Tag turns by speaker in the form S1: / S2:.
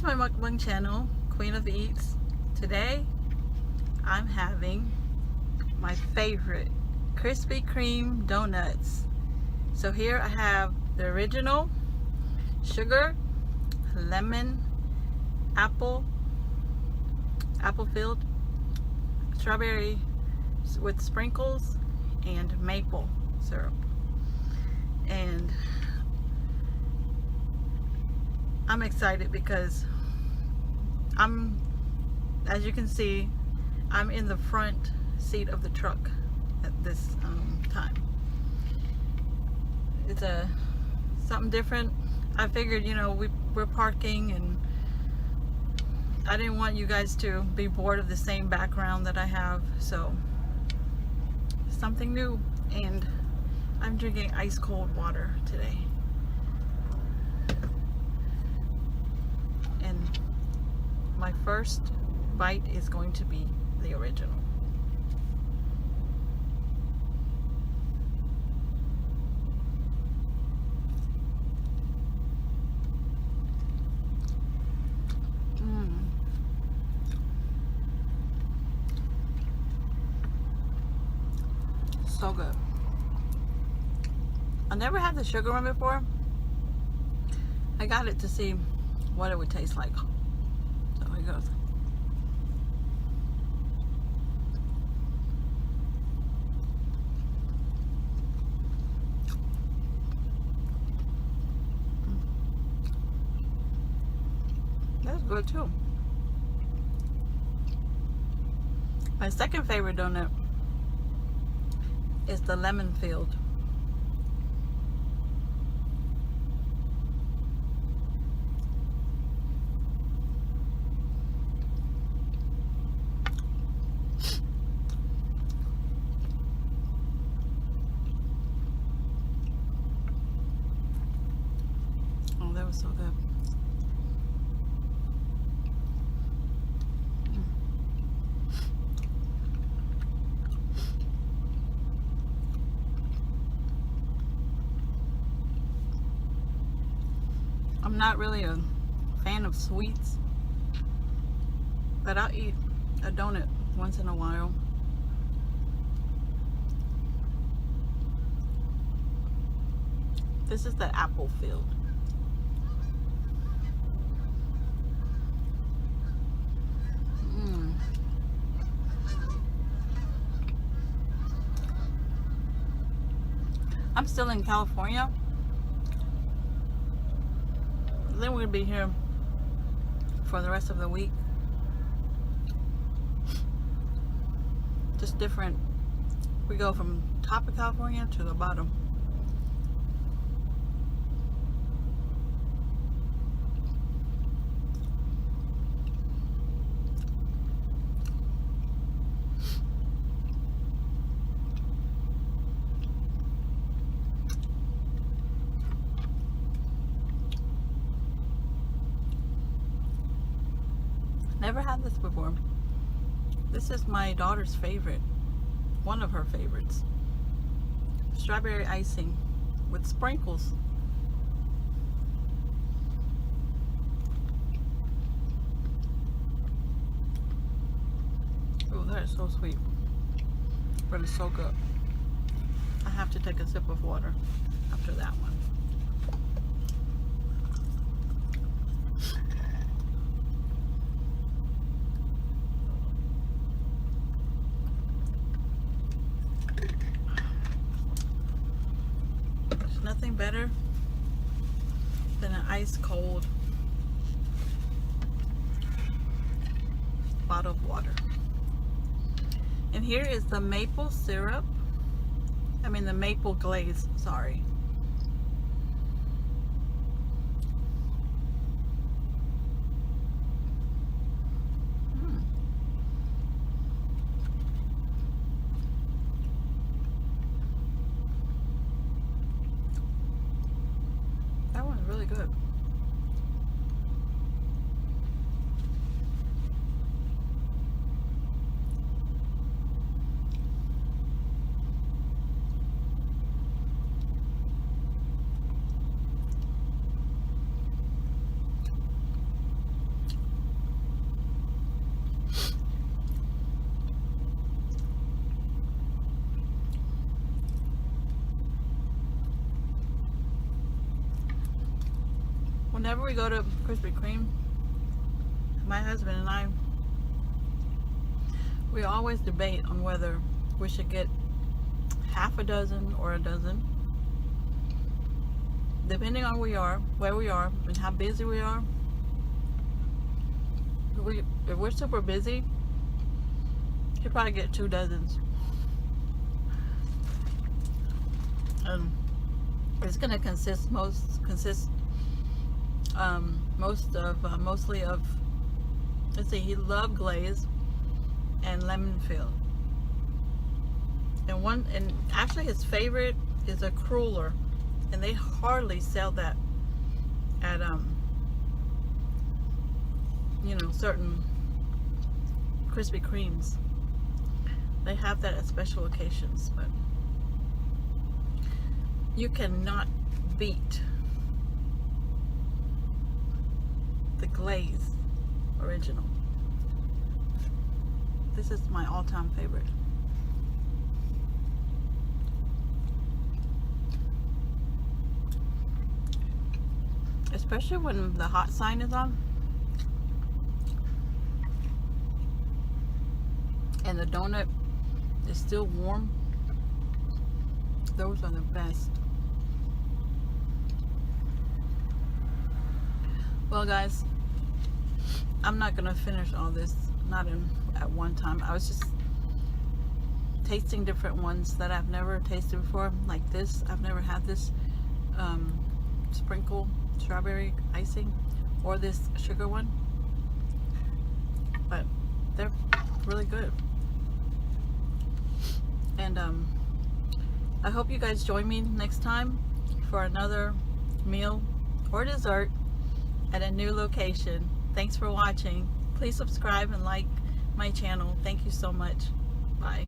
S1: to my mukbang channel, Queen of the Eats. Today, I'm having my favorite Krispy Kreme donuts. So here I have the original, sugar, lemon, apple filled, strawberry with sprinkles, and maple syrup. And I'm excited because as you can see, I'm in the front seat of the truck at this time. It's something different. I figured, we're parking, and I didn't want you guys to be bored of the same background that I have, so something new. And I'm drinking ice cold water today. And my first bite is going to be the original. So good. I never had the sugar one before. I got it to see what it would taste like. So here goes. That's good too. My second favorite donut is the lemon filled. Oh, that was so good. I'm not really a fan of sweets, but I'll eat a donut once in a while. This is the apple filled. I'm still in California. Then we're gonna be here for the rest of the week. Just different. We go from top of California to the bottom. Never had this before. This is my daughter's favorite. One of her favorites. Strawberry icing with sprinkles. Oh, that is so sweet. But it's so good. I have to take a sip of water after that one. Nothing better than an ice cold bottle of water. And here is the maple syrup. I mean the maple glaze, sorry. That one's really good. whenever we go to Krispy Kreme, my husband and I, we always debate on whether we should get half a dozen or a dozen, depending on where we are, and how busy we are. If we're super busy, you probably get 2 dozens. It's gonna consist mostly of, let's see, he loved glaze and lemon filled. And actually his favorite is a cruller, and they hardly sell that at you know, certain Krispy Kremes. They have that at special occasions, but you cannot beat the glaze original. This is my all-time favorite. Especially when the hot sign is on and the donut is still warm. Those are the best. Well, guys, I'm not gonna finish all this, not at one time. I was just tasting different ones that I've never tasted before, like this. I've never had this sprinkle strawberry icing or this sugar one, but they're really good. And I hope you guys join me next time for another meal or dessert at a new location. Thanks for watching. Please subscribe and like my channel. Thank you so much. Bye.